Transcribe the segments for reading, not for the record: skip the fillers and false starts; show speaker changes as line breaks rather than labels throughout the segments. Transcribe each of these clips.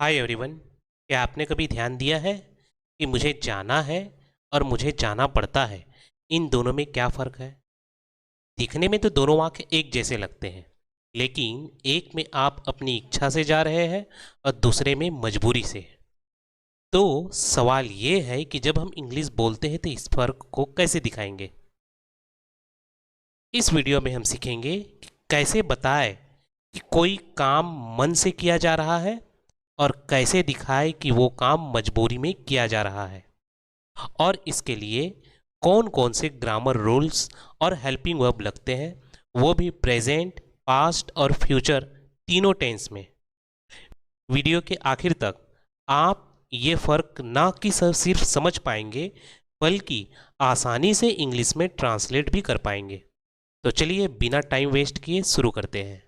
Hi everyone. क्या आपने कभी ध्यान दिया है कि मुझे जाना है और मुझे जाना पड़ता है, इन दोनों में क्या फ़र्क है? दिखने में तो दोनों वाक्य एक जैसे लगते हैं, लेकिन एक में आप अपनी इच्छा से जा रहे हैं और दूसरे में मजबूरी से। तो सवाल ये है कि जब हम इंग्लिश बोलते हैं तो इस फ़र्क को कैसे दिखाएंगे। इस वीडियो में हम सीखेंगे कि कैसे बताएं कि कोई काम मन से किया जा रहा है और कैसे दिखाए कि वो काम मजबूरी में किया जा रहा है, और इसके लिए कौन कौन से ग्रामर रूल्स और हेल्पिंग वर्ब लगते हैं, वो भी प्रेजेंट, पास्ट और फ्यूचर तीनों टेंस में। वीडियो के आखिर तक आप ये फ़र्क ना कि सिर्फ समझ पाएंगे, बल्कि आसानी से इंग्लिश में ट्रांसलेट भी कर पाएंगे। तो चलिए बिना टाइम वेस्ट किए शुरू करते हैं।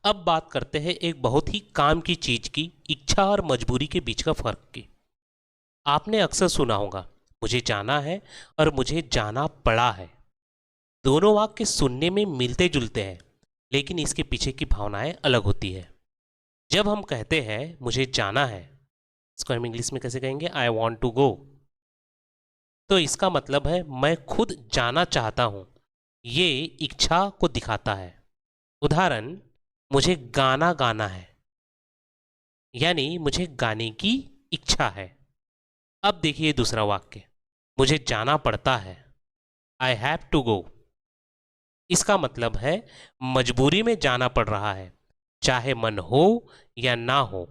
अब बात करते हैं एक बहुत ही काम की चीज़ की, इच्छा और मजबूरी के बीच का फ़र्क की। आपने अक्सर सुना होगा, मुझे जाना है और मुझे जाना पड़ा है। दोनों वाक्य सुनने में मिलते जुलते हैं, लेकिन इसके पीछे की भावनाएं अलग होती है। जब हम कहते हैं मुझे जाना है, इसको हम इंग्लिश में कैसे कहेंगे? I want to go. तो इसका मतलब है मैं खुद जाना चाहता हूँ। ये इच्छा को दिखाता है। उदाहरण, मुझे गाना गाना है, यानी मुझे गाने की इच्छा है। अब देखिए दूसरा वाक्य, मुझे जाना पड़ता है, आई हैव टू गो। इसका मतलब है मजबूरी में जाना पड़ रहा है, चाहे मन हो या ना हो।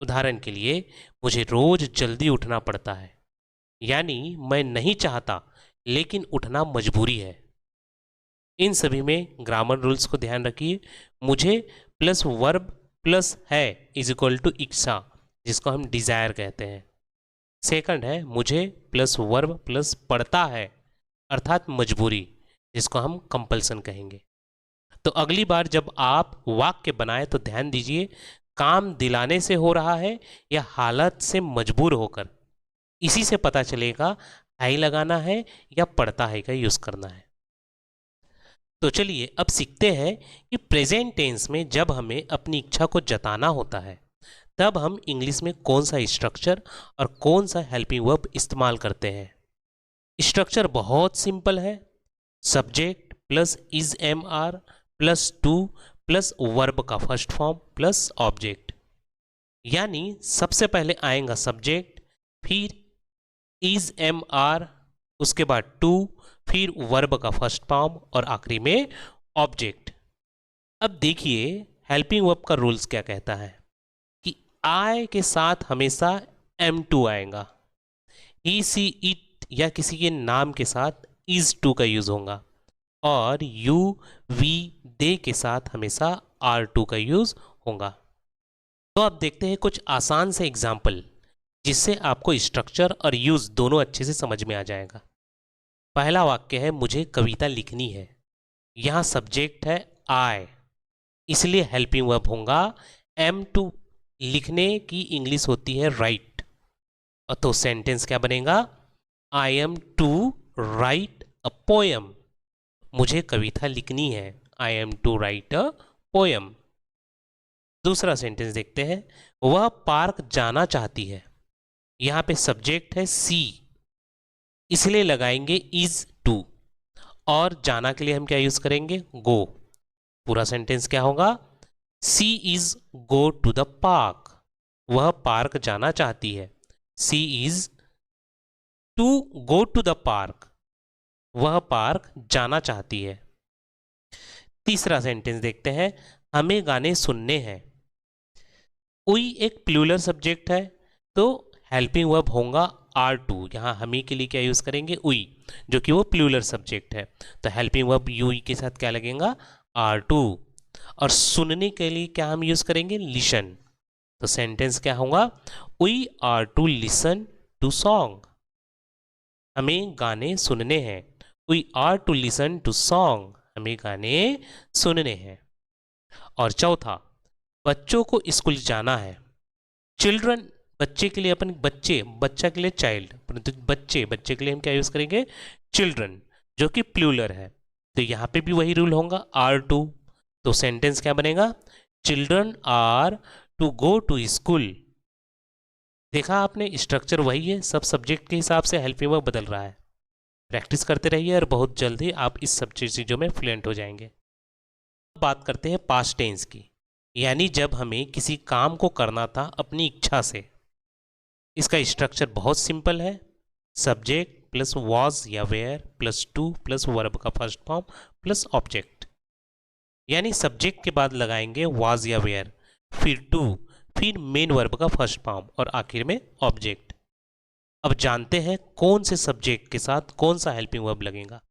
उदाहरण के लिए, मुझे रोज जल्दी उठना पड़ता है, यानी मैं नहीं चाहता लेकिन उठना मजबूरी है। इन सभी में ग्रामर रूल्स को ध्यान रखिए। मुझे प्लस वर्ब प्लस है इज इक्वल टू इच्छा, जिसको हम डिज़ायर कहते हैं। सेकंड है मुझे प्लस वर्ब प्लस पड़ता है, अर्थात मजबूरी, जिसको हम कंपल्सन कहेंगे। तो अगली बार जब आप वाक्य बनाएं तो ध्यान दीजिए, काम दिलाने से हो रहा है या हालत से मजबूर होकर। इसी से पता चलेगा हाई लगाना है या पड़ता है का यूज़ करना है। तो चलिए अब सीखते हैं कि प्रेजेंट टेंस में जब हमें अपनी इच्छा को जताना होता है, तब हम इंग्लिश में कौन सा स्ट्रक्चर और कौन सा हेल्पिंग वर्ब इस्तेमाल करते हैं। स्ट्रक्चर बहुत सिंपल है। Subject plus is am are plus to plus verb का फर्स्ट फॉर्म प्लस ऑब्जेक्ट। यानी सबसे पहले आएगा सब्जेक्ट, फिर इज एम आर, उसके बाद टू, फिर वर्ब का फर्स्ट फॉर्म और आखिरी में ऑब्जेक्ट। अब देखिए हेल्पिंग वर्ब का रूल्स क्या कहता है कि आई के साथ हमेशा एम टू आएगा। ही सी इट या किसी के नाम के साथ इज टू का यूज होगा, और यू वी दे के साथ हमेशा आर टू का यूज होगा। तो अब देखते हैं कुछ आसान से एग्जाम्पल, जिससे आपको स्ट्रक्चर और यूज दोनों अच्छे से समझ में आ जाएगा। पहला वाक्य है मुझे कविता लिखनी है। यहाँ सब्जेक्ट है आई, इसलिए हेल्पिंग वर्ब होगा एम टू। लिखने की इंग्लिश होती है राइट, और तो सेंटेंस क्या बनेगा? I am to write a poem. मुझे कविता लिखनी है, I am to write a poem. दूसरा सेंटेंस देखते हैं, वह पार्क जाना चाहती है। यहाँ पे सब्जेक्ट है सी, इसलिए लगाएंगे इज टू, और जाना के लिए हम क्या यूज करेंगे? गो। पूरा सेंटेंस क्या होगा? She is go to the park. वह पार्क जाना चाहती है। She is to go to the park. वह पार्क जाना चाहती है। तीसरा सेंटेंस देखते हैं, हमें गाने सुनने हैं। उई एक प्लूरल सब्जेक्ट है, तो हेल्पिंग वर्ब होगा आर टू। यहाँ हमी के लिए क्या यूज करेंगे? उई, जो कि वो प्लूरल सब्जेक्ट है। तो हेल्पिंग वर्ब यू के साथ क्या लगेगा? Are to. और सुनने के लिए क्या हम यूज करेंगे? लिसन। तो सेंटेंस क्या होगा? We are to listen to song. हमें गाने सुनने हैं। We are to listen to song. हमें गाने सुनने हैं। और चौथा, बच्चों को स्कूल जाना है। चिल्ड्रन, बच्चे के लिए अपन बच्चे, बच्चा के लिए चाइल्ड, परंतु बच्चे के लिए हम क्या यूज करेंगे? चिल्ड्रन, जो कि प्लूरल है। तो यहाँ पे भी वही रूल होगा आर टू। तो सेंटेंस क्या बनेगा? Children are to go to school. देखा आपने, स्ट्रक्चर वही है, सब सब्जेक्ट के हिसाब से हेल्पिंग वर्ब बदल रहा है। प्रैक्टिस करते रहिए और बहुत जल्दी आप इस सब चीज़ों में फ्लुएंट हो जाएंगे। बात करते हैं पास्ट टेंस की, यानी जब हमें किसी काम को करना था अपनी इच्छा से। इसका स्ट्रक्चर बहुत सिंपल है, सब्जेक्ट प्लस वॉज या were plus to plus verb का फर्स्ट फॉर्म प्लस ऑब्जेक्ट। यानी सब्जेक्ट के बाद लगाएंगे वॉज या वेयर, फिर टू, फिर मेन वर्ब का फर्स्ट फॉर्म और आखिर में ऑब्जेक्ट। अब जानते हैं कौन से सब्जेक्ट के साथ कौन सा हेल्पिंग वर्ब लगेगा।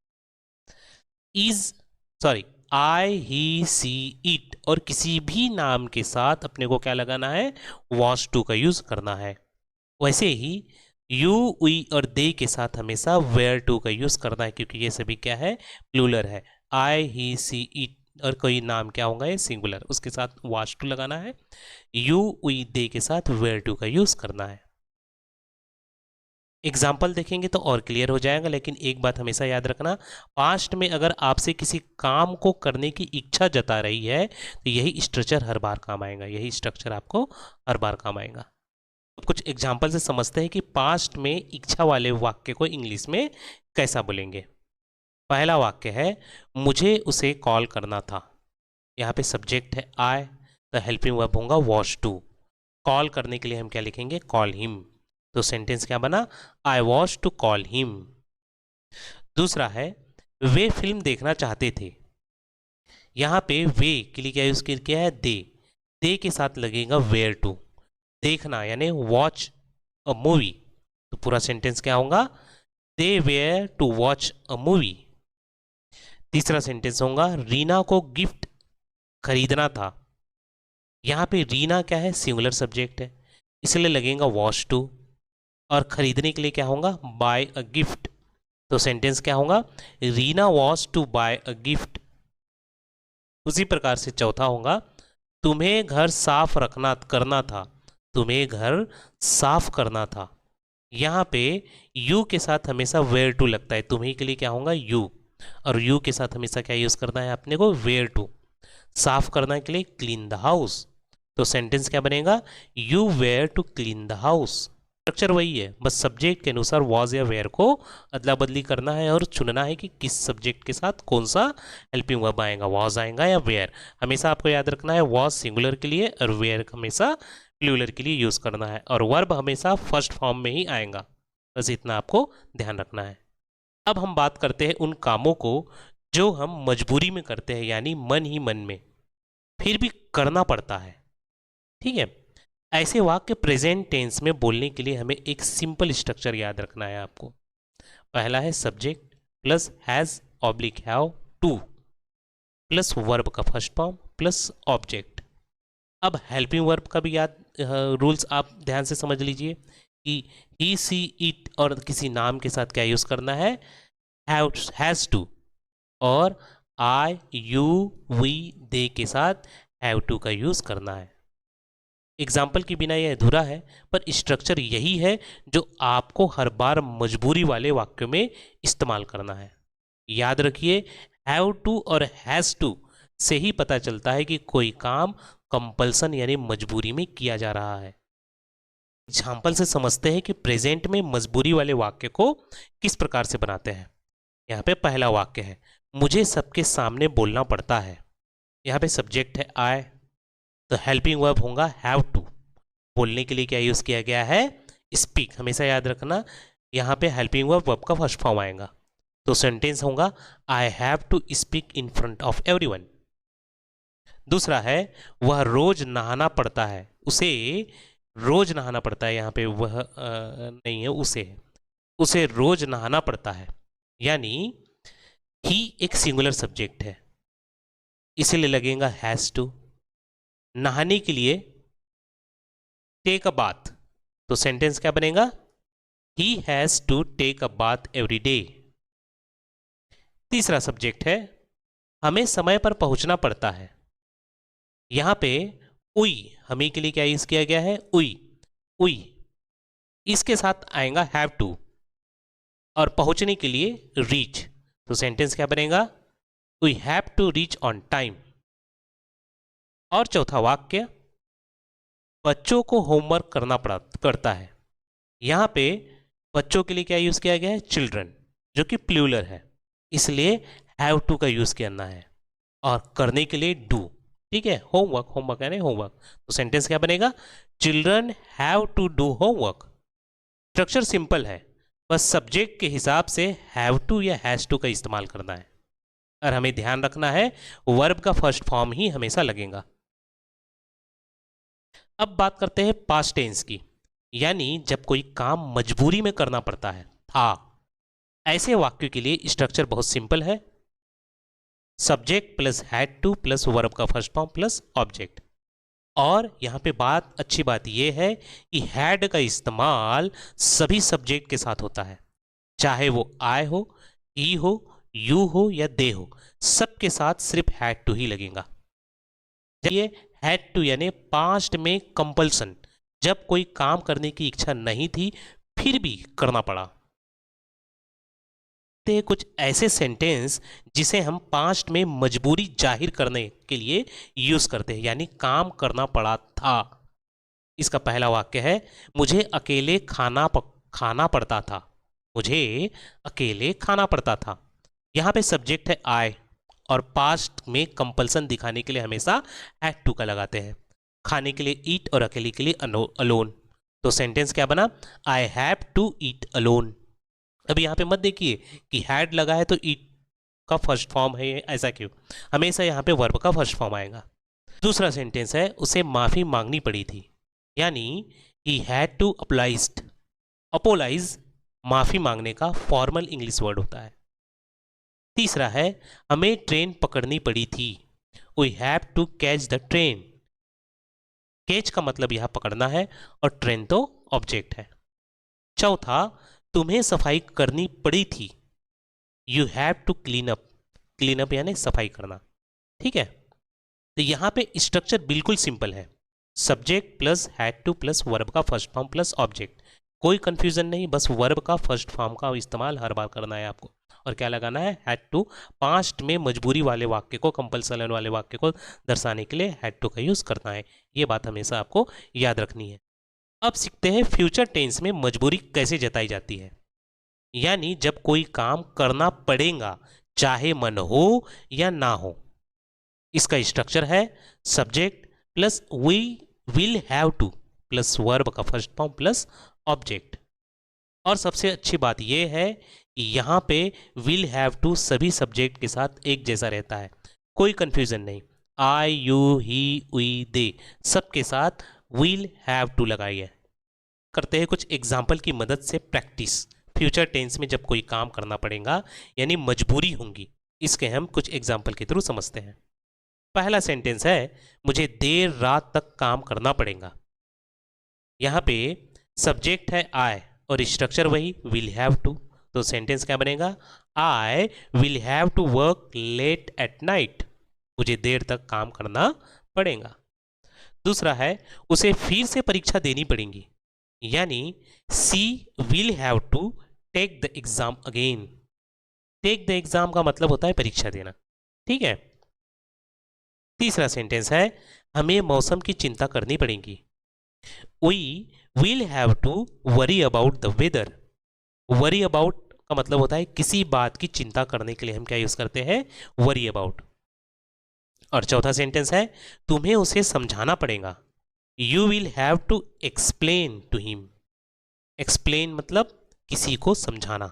आई ही सी इट और किसी भी नाम के साथ अपने को क्या लगाना है, वॉज टू का यूज करना है। वैसे ही यू वी और दे के साथ हमेशा वेयर टू का यूज करना है, क्योंकि ये सभी क्या है, प्लूरल है। आई ही सी इट और कोई नाम क्या होगा, ये सिंगुलर, उसके साथ वॉज टू लगाना है। यू वी दे के साथ वेयर टू का यूज करना है। एग्जाम्पल देखेंगे तो और क्लियर हो जाएगा, लेकिन एक बात हमेशा याद रखना, पास्ट में अगर आपसे किसी काम को करने की इच्छा जता रही है तो यही स्ट्रक्चर हर बार काम आएगा, यही स्ट्रक्चर आपको हर बार काम आएगा। कुछ एग्जाम्पल से समझते हैं कि पास्ट में इच्छा वाले वाक्य को इंग्लिश में कैसा बोलेंगे। पहला वाक्य है, मुझे उसे कॉल करना था। यहाँ पे सब्जेक्ट है आई, तो हेल्पिंग वर्ब होगा वॉज टू। कॉल करने के लिए हम क्या लिखेंगे, कॉल हिम। तो सेंटेंस क्या बना, I was to call him. दूसरा है, वे फिल्म देखना चाहते थे। यहाँ पे वे के लिए क्या यूज किया है, दे के साथ लगेगा वेयर टू। देखना यानी वॉच अ मूवी, तो पूरा सेंटेंस क्या होगा, they were to watch a movie. तीसरा सेंटेंस होगा, रीना को गिफ्ट खरीदना था। यहाँ पे रीना क्या है, सिंगुलर सब्जेक्ट है, इसलिए लगेगा वॉच टू। और खरीदने के लिए क्या होगा, बाय अ गिफ्ट। तो सेंटेंस क्या होगा, Reena was to buy a gift. उसी प्रकार से चौथा होगा, तुम्हें घर साफ करना था। तुम्हें घर साफ करना था। यहाँ पे यू के साथ हमेशा वेयर टू लगता है, तुम्हें के लिए क्या होगा, यू। और यू के साथ हमेशा क्या यूज करना है अपने को, वेयर टू। साफ करने के लिए क्लीन द हाउस। तो सेंटेंस क्या बनेगा, you were to clean the house. Structure वही है, बस सब्जेक्ट के अनुसार वॉज या वेयर को अदला बदली करना है और चुनना है कि किस सब्जेक्ट के साथ कौन सा हेल्पिंग वर्ब आएगा, वॉज आएगा या वेयर। हमेशा आपको याद रखना है, वॉज सिंगुलर के लिए और वेयर हमेशा प्लूरल के लिए यूज करना है, और वर्ब हमेशा फर्स्ट फॉर्म में ही आएगा। बस इतना आपको ध्यान रखना है। अब हम बात करते हैं उन कामों को जो हम मजबूरी में करते हैं, यानी मन ही मन में, फिर भी करना पड़ता है। ठीक है, ऐसे वाक्य प्रेजेंट टेंस में बोलने के लिए हमें एक सिंपल स्ट्रक्चर याद रखना है आपको। पहला है subject plus has oblique have to plus verb का फर्स्ट फॉर्म प्लस ऑब्जेक्ट। अब हेल्पिंग वर्ब का भी याद रूल्स आप ध्यान से समझ लीजिए कि ही सी इट और किसी नाम के साथ क्या यूज करना है, हैव हैज टू, और आई यू वी दे के साथ हैव टू का यूज करना है। एग्जाम्पल के बिना यह अधूरा है, पर स्ट्रक्चर यही है जो आपको हर बार मजबूरी वाले वाक्यों में इस्तेमाल करना है। याद रखिए, हैव टू और हैज़ टू से ही पता चलता है कि कोई काम कंपल्सन यानी मजबूरी में किया जा रहा है। एग्जाम्पल से समझते हैं कि प्रेजेंट में मजबूरी वाले वाक्य को किस प्रकार से बनाते हैं। यहाँ पे पहला वाक्य है, मुझे सबके सामने बोलना पड़ता है। यहाँ पे सब्जेक्ट है आई, तो हेल्पिंग वर्ब होगा हैव टू। बोलने के लिए क्या यूज किया गया है, स्पीक। हमेशा याद रखना, यहाँ पे हेल्पिंग वर्ब का फर्स्ट फॉर्म आएगा। तो सेंटेंस होगा I have to speak in front of everyone. दूसरा है, वह रोज नहाना पड़ता है। उसे रोज नहाना पड़ता है, यहाँ पे वह नहीं है, उसे रोज नहाना पड़ता है। यानी ही एक सिंगुलर सब्जेक्ट है, इसीलिए लगेगा हैज टू। नहाने के लिए टेक अ बाथ, तो सेंटेंस क्या बनेगा, he has to take a bath every day. तीसरा सब्जेक्ट है, हमें समय पर पहुंचना पड़ता है। यहां पे उई, हमें के लिए क्या यूज किया गया है, उई, इसके साथ आएगा हैव टू, और पहुंचने के लिए रीच। तो सेंटेंस क्या बनेगा, we have to reach on time. और चौथा वाक्य, बच्चों को होमवर्क करता है। यहाँ पे बच्चों के लिए क्या यूज़ किया गया है? चिल्ड्रन, जो कि प्लूरल है, इसलिए हैव टू का यूज़ करना है। और करने के लिए डू, ठीक है। होमवर्क, होमवर्क यानी होमवर्क, तो सेंटेंस क्या बनेगा? Children have to do homework. Structure simple है, बस सब्जेक्ट के हिसाब से हैव टू या हैज़ टू का इस्तेमाल करना है। और हमें ध्यान रखना है वर्ब का फर्स्ट फॉर्म ही हमेशा लगेगा। अब बात करते हैं पास्ट टेंस की, यानी जब कोई काम मजबूरी में करना पड़ता है, था। ऐसे वाक्यों के लिए स्ट्रक्चर बहुत सिंपल है, subject plus had to plus verb का फर्स्ट फॉर्म प्लस ऑब्जेक्ट। और यहाँ पे अच्छी बात यह है कि हैड का इस्तेमाल सभी सब्जेक्ट के साथ होता है, चाहे वो आई हो, ही हो, यू हो या दे हो, सबके साथ सिर्फ हैड टू ही लगेगा। ये हैड टू यानी पास्ट में कंपल्सन, जब कोई काम करने की इच्छा नहीं थी फिर भी करना पड़ा। कुछ ऐसे सेंटेंस जिसे हम पास्ट में मजबूरी जाहिर करने के लिए यूज करते हैं, यानी काम करना पड़ा था। इसका पहला वाक्य है, मुझे अकेले खाना पड़ता था। मुझे अकेले खाना पड़ता था। यहाँ पे सब्जेक्ट है आई, और पास्ट में कंपल्सन दिखाने के लिए हमेशा हैड टू का लगाते हैं। खाने के लिए ईट और अकेले के लिए अलोन। तो सेंटेंस क्या बना? I have to eat alone. अब यहाँ पे मत देखिए कि हैड लगा है तो ईट का फर्स्ट फॉर्म है, ऐसा क्यों? हमेशा यहाँ पे वर्ब का फर्स्ट फॉर्म आएगा। दूसरा सेंटेंस है, उसे माफ़ी मांगनी पड़ी थी, यानी ही हैड टू अपोलाइज माफ़ी मांगने का फॉर्मल इंग्लिश वर्ड होता है। तीसरा है, हमें ट्रेन पकड़नी पड़ी थी, we have to catch the train. Catch का मतलब यहाँ पकड़ना है और ट्रेन तो ऑब्जेक्ट है। चौथा, तुम्हें सफाई करनी पड़ी थी, you have to clean up. Clean up यानी सफाई करना, ठीक है। तो यहाँ पे स्ट्रक्चर बिल्कुल सिंपल है, subject plus had to plus verb का फर्स्ट फॉर्म प्लस ऑब्जेक्ट। कोई कंफ्यूजन नहीं, बस वर्ब का फर्स्ट फॉर्म का इस्तेमाल हर बार करना है आपको। और क्या लगाना है? Had to. पास्ट में मजबूरी वाले वाक्य को, कंपल्सन वाले वाक्य को दर्शाने के लिए हैड टू का यूज़ करना है। ये बात हमेशा आपको याद रखनी है। अब सीखते हैं फ्यूचर टेंस में मजबूरी कैसे जताई जाती है, यानी जब कोई काम करना पड़ेगा चाहे मन हो या ना हो। इसका स्ट्रक्चर है subject plus we will have to plus verb का फर्स्ट फॉर्म प्लस ऑब्जेक्ट। और सबसे अच्छी बात यह है कि यहाँ पे विल हैव टू सभी सब्जेक्ट के साथ एक जैसा रहता है, कोई कंफ्यूजन नहीं। आई, यू, ही, वी, दे सबके साथ विल हैव टू लगाइए। करते हैं कुछ एग्जाम्पल की मदद से प्रैक्टिस। फ्यूचर टेंस में जब कोई काम करना पड़ेगा यानी मजबूरी होंगी, इसके हम कुछ एग्जाम्पल के थ्रू समझते हैं। पहला सेंटेंस है, मुझे देर रात तक काम करना पड़ेगा। यहाँ पे सब्जेक्ट है आई और स्ट्रक्चर वही विल हैव टू। तो सेंटेंस क्या बनेगा? I will have to work late at night. मुझे देर तक काम करना पड़ेगा। दूसरा है, उसे फिर से परीक्षा देनी पड़ेगी, यानी she will have to take the exam again. Take the exam का मतलब होता है परीक्षा देना, ठीक है। तीसरा सेंटेंस है, हमें मौसम की चिंता करनी पड़ेगी। We will have to worry about the weather. Worry about का मतलब होता है किसी बात की चिंता करने के लिए हम क्या यूज करते हैं? Worry about. और चौथा सेंटेंस है, तुम्हें उसे समझाना पड़ेगा। You will have to explain to him. Explain मतलब किसी को समझाना।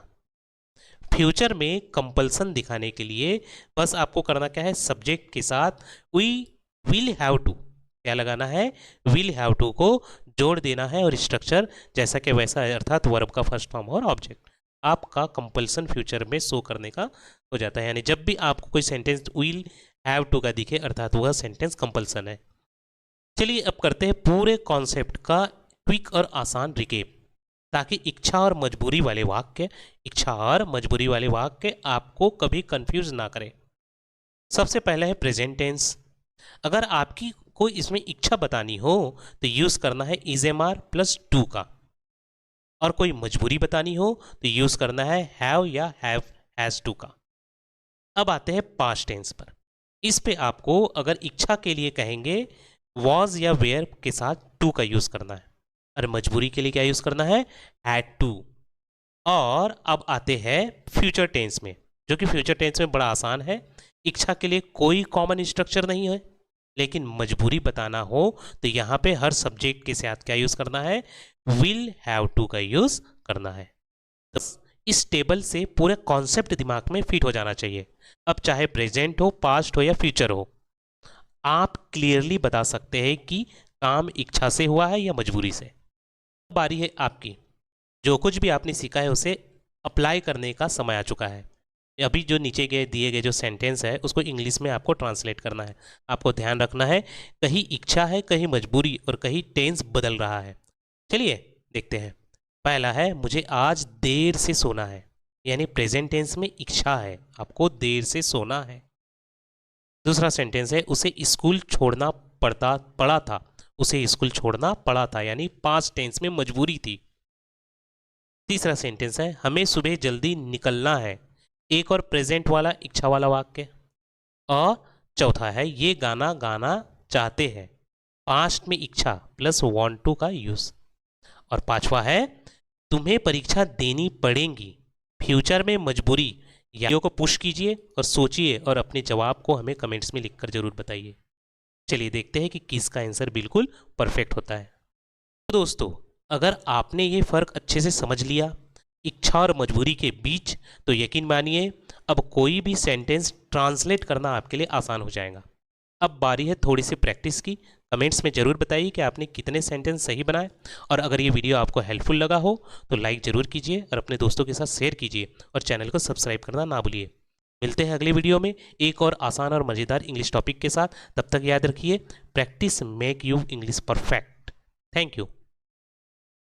फ्यूचर में कंपल्सन दिखाने के लिए बस आपको करना क्या है? सब्जेक्ट के साथ वी विल हैव टू क्या लगाना है? विल हैव टू को जोड़ देना है और स्ट्रक्चर जैसा कि वैसा है, अर्थात वर्ब का फर्स्ट फॉर्म और ऑब्जेक्ट। आपका कंपल्सन फ्यूचर में शो करने का हो जाता है, यानी जब भी आपको कोई सेंटेंस विल हैव टू का दिखे अर्थात वह सेंटेंस कंपल्सन है। चलिए अब करते हैं पूरे कॉन्सेप्ट का क्विक और आसान रिकेप, ताकि इच्छा और मजबूरी वाले वाक्य आपको कभी कंफ्यूज ना करें। सबसे पहले है प्रेजेंट टेंस। अगर आपकी कोई इसमें इच्छा बतानी हो तो यूज करना है is am are plus to का, और कोई मजबूरी बतानी हो तो यूज करना है हैव या हैव हैज टू का। अब आते हैं पास्ट टेंस पर। इस पे आपको अगर इच्छा के लिए कहेंगे वॉज या वेयर के साथ टू का यूज़ करना है, और मजबूरी के लिए क्या यूज़ करना है, हैड टू। और अब आते हैं फ्यूचर टेंस में, जो कि फ्यूचर टेंस में बड़ा आसान है। इच्छा के लिए कोई कॉमन स्ट्रक्चर नहीं है, लेकिन मजबूरी बताना हो तो यहाँ पे हर सब्जेक्ट के साथ क्या यूज़ करना है, विल हैव टू का यूज़ करना है। तो इस टेबल से पूरे कॉन्सेप्ट दिमाग में फिट हो जाना चाहिए। अब चाहे प्रेजेंट हो, पास्ट हो या फ्यूचर हो, आप क्लियरली बता सकते हैं कि काम इच्छा से हुआ है या मजबूरी से। बारी है आपकी, जो कुछ भी आपने सीखा है उसे अप्लाई करने का समय आ चुका है। अभी जो नीचे गए दिए गए जो सेंटेंस है उसको इंग्लिश में आपको ट्रांसलेट करना है। आपको ध्यान रखना है, कहीं इच्छा है, कहीं मजबूरी, और कहीं टेंस बदल रहा है। चलिए देखते हैं। पहला है, मुझे आज देर से सोना है, यानी प्रेजेंट टेंस में इच्छा है, आपको देर से सोना है। दूसरा सेंटेंस है, उसे स्कूल छोड़ना पड़ा था, उसे स्कूल छोड़ना पड़ा था, यानी पास्ट टेंस में मजबूरी थी। तीसरा सेंटेंस है, हमें सुबह जल्दी निकलना है, एक और प्रेजेंट वाला इच्छा वाला वाक्य। और चौथा है, ये गाना गाना चाहते हैं, पास्ट में इच्छा प्लस वांट टू का यूज। और पांचवा है, तुम्हें परीक्षा देनी पड़ेगी, फ्यूचर में मजबूरी। वीडियो को पुश कीजिए और सोचिए और अपने जवाब को हमें कमेंट्स में लिखकर जरूर बताइए। चलिए देखते हैं कि किसका आंसर बिल्कुल परफेक्ट होता है। तो दोस्तों, अगर आपने ये फ़र्क अच्छे से समझ लिया इच्छा और मजबूरी के बीच, तो यकीन मानिए अब कोई भी सेंटेंस ट्रांसलेट करना आपके लिए आसान हो जाएगा। अब बारी है थोड़ी सी प्रैक्टिस की। कमेंट्स में ज़रूर बताइए कि आपने कितने सेंटेंस सही बनाए, और अगर ये वीडियो आपको हेल्पफुल लगा हो तो लाइक ज़रूर कीजिए और अपने दोस्तों के साथ शेयर कीजिए, और चैनल को सब्सक्राइब करना ना भूलिए। मिलते हैं अगले वीडियो में एक और आसान और मज़ेदार इंग्लिश टॉपिक के साथ। तब तक याद रखिए, practice make you English perfect. Thank you.